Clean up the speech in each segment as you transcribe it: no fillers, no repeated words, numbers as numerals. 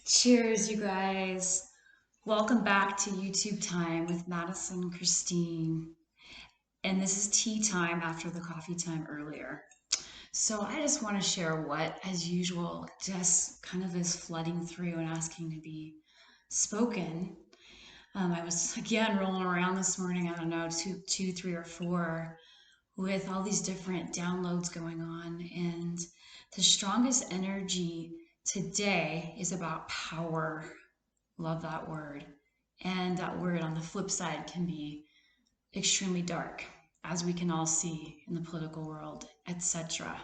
Cheers, you guys. Welcome back to YouTube time with Madison and Christine. And this is tea time after the coffee time earlier. So I just want to share what, as usual, just kind of is flooding through and asking to be spoken. I was again rolling around this morning, I don't know, two, three, or four, with all these different downloads going on. And the strongest energy today is about power. Love that word. And that word on the flip side can be extremely dark, as we can all see in the political world, etc.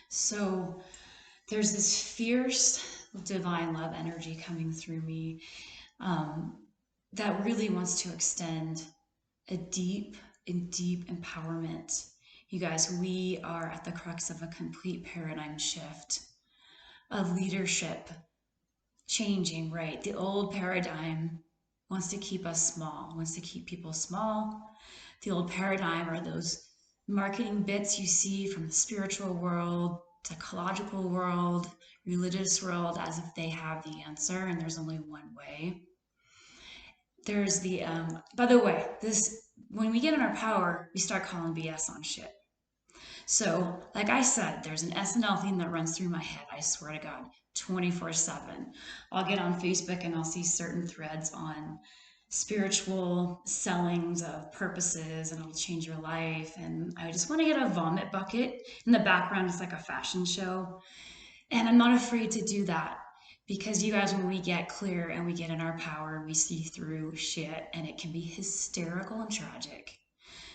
So there's this fierce divine love energy coming through me um, that really wants to extend a deep empowerment. You guys, we are at the crux of a complete paradigm shift of leadership changing, right? The old paradigm wants to keep us small, wants to keep people small. The old paradigm are those marketing bits you see from the spiritual world, psychological world, religious world, as if they have the answer and there's only one way. There's the, by the way, this, when we get in our power, we start calling BS on shit. So, like I said, there's an SNL theme that runs through my head, I swear to God, 24/7. I'll get on Facebook and I'll see certain threads on spiritual sellings of purposes and it'll change your life. And I just want to get a vomit bucket. In the background, it's like a fashion show. And I'm not afraid to do that because you guys, when we get clear and we get in our power, we see through shit and it can be hysterical and tragic.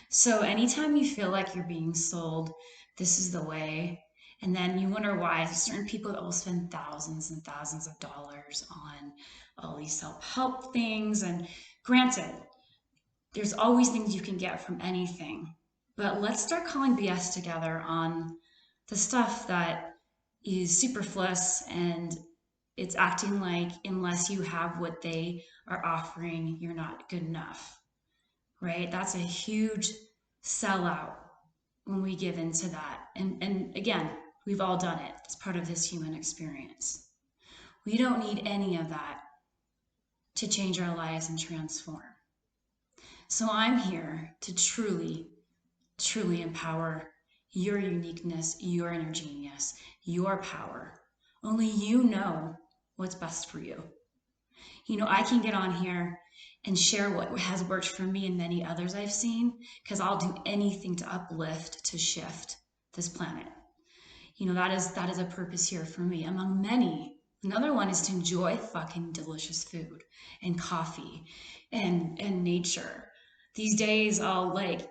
So anytime you feel like you're being sold, this is the way, and then you wonder why certain people that will spend thousands and thousands of dollars on all these self-help things. And granted, there's always things you can get from anything, but let's start calling BS together on the stuff that is superfluous and it's acting like unless you have what they are offering, you're not good enough, right? That's a huge sellout when we give into that. And again, we've all done it. It's part of this human experience. We don't need any of that to change our lives and transform. So I'm here to truly empower your uniqueness, your inner genius, your power. Only you know what's best for you. You know, I can get on here and share what has worked for me and many others I've seen, because I'll do anything to uplift, to shift this planet. You know, that is a purpose here for me, among many. Another one is to enjoy fucking delicious food and coffee and nature. These days I'll like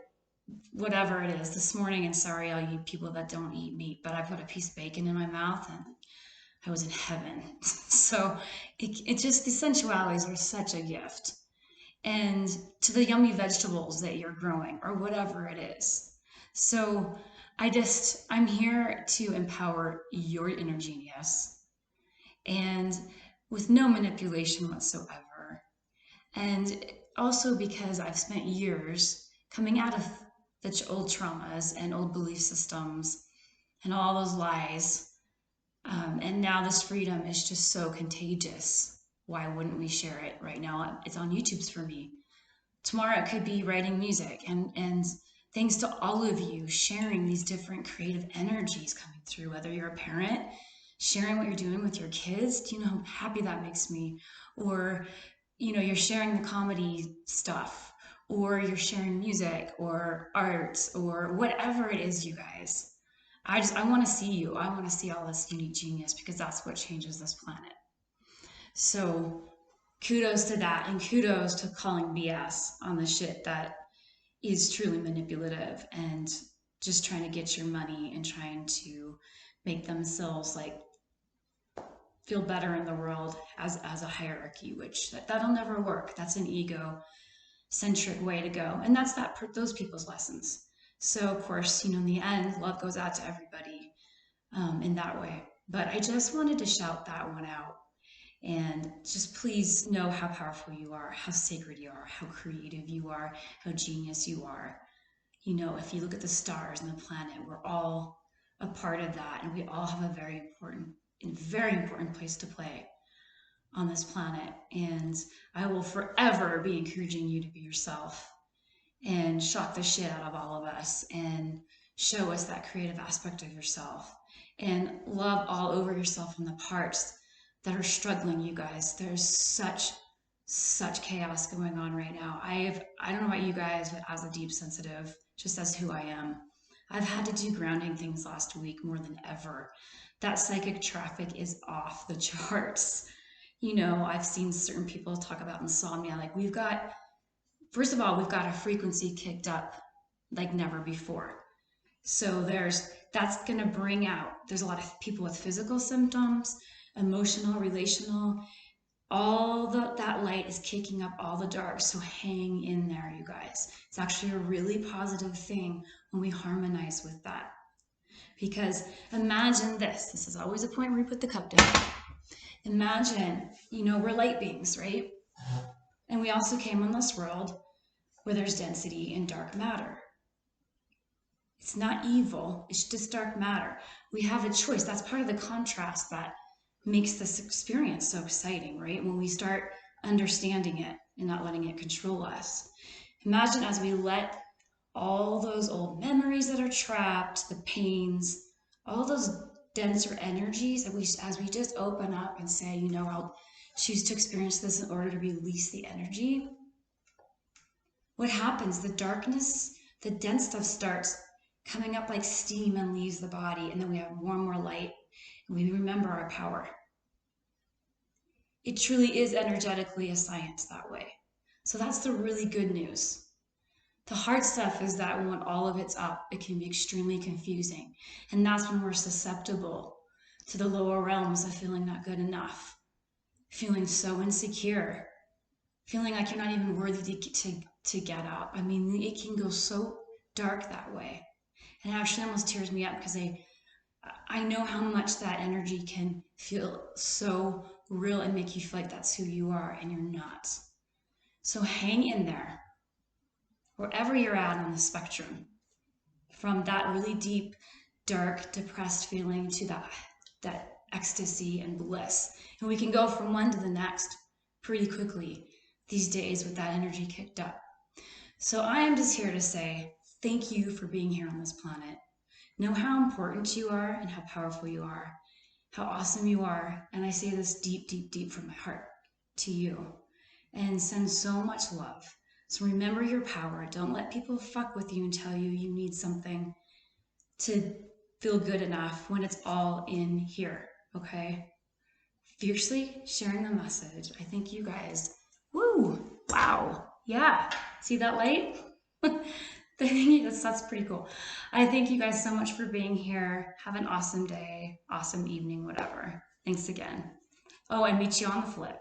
whatever it is. This morning, and sorry all you people that don't eat meat, but I put a piece of bacon in my mouth and I was in heaven. So it just, the sensualities are such a gift. And to the yummy vegetables that you're growing or whatever it is. So I'm here to empower your inner genius and with no manipulation whatsoever. And also because I've spent years coming out of the old traumas and old belief systems and all those lies. And now this freedom is just so contagious. Why wouldn't we share it right now? It's on YouTube's for me. Tomorrow it could be writing music and thanks to all of you sharing these different creative energies coming through, whether you're a parent, sharing what you're doing with your kids. Do you know how happy that makes me? Or, you know, you're sharing the comedy stuff, or you're sharing music or art or whatever it is, you guys. I want to see you. I want to see all this unique genius because that's what changes this planet. So kudos to that, and kudos to calling BS on the shit that is truly manipulative and just trying to get your money and trying to make themselves like feel better in the world as a hierarchy, which that'll never work. That's an ego centric way to go, and that's those people's lessons. So of course, you know, in the end, love goes out to everybody in that way. But I just wanted to shout that one out. And just please know how powerful you are, how sacred you are, how creative you are, how genius you are. You know, if you look at the stars and the planet, we're all a part of that, and we all have a very important place to play on this planet. And I will forever be encouraging you to be yourself and shock the shit out of all of us and show us that creative aspect of yourself and love all over yourself in the parts that are struggling, you guys. There's such chaos going on right now. I don't know about you guys, but as a deep sensitive, just as who I am, I've had to do grounding things last week more than ever. That psychic traffic is off the charts. You know, I've seen certain people talk about insomnia. Like first of all, we've got a frequency kicked up like never before. So that's going to bring out, there's a lot of people with physical symptoms, emotional, relational, that light is kicking up all the dark. So hang in there, you guys. It's actually a really positive thing when we harmonize with that. Because imagine this is always a point where we put the cup down. Imagine, we're light beings, right? And we also came on this world where there's density and dark matter. It's not evil, it's just dark matter. We have a choice. That's part of the contrast that makes this experience so exciting, right? When we start understanding it and not letting it control us. Imagine as we let all those old memories that are trapped, the pains, all those denser energies, as we just open up and say, I'll choose to experience this in order to release the energy. What happens? The darkness, the dense stuff starts coming up like steam and leaves the body, and then we have more and more light, and we remember our power. It truly is energetically a science that way. So that's the really good news. The hard stuff is that when all of it's up, it can be extremely confusing. And that's when we're susceptible to the lower realms of feeling not good enough, feeling so insecure, feeling like you're not even worthy to get up. I mean, it can go so dark that way. And it actually almost tears me up because I know how much that energy can feel so real and make you feel like that's who you are, and you're not. So hang in there, wherever you're at on the spectrum, from that really deep, dark, depressed feeling to that ecstasy and bliss. And we can go from one to the next pretty quickly these days with that energy kicked up. So I am just here to say thank you for being here on this planet. Know how important you are and how powerful you are, how awesome you are. And I say this deep, deep, deep from my heart to you, and send so much love. So remember your power. Don't let people fuck with you and tell you you need something to feel good enough when it's all in here, okay? Fiercely sharing the message. I thank you guys. Woo! Wow. Yeah. See that light? That's pretty cool. I thank you guys so much for being here. Have an awesome day, awesome evening, whatever. Thanks again. Oh, and meet you on the flip.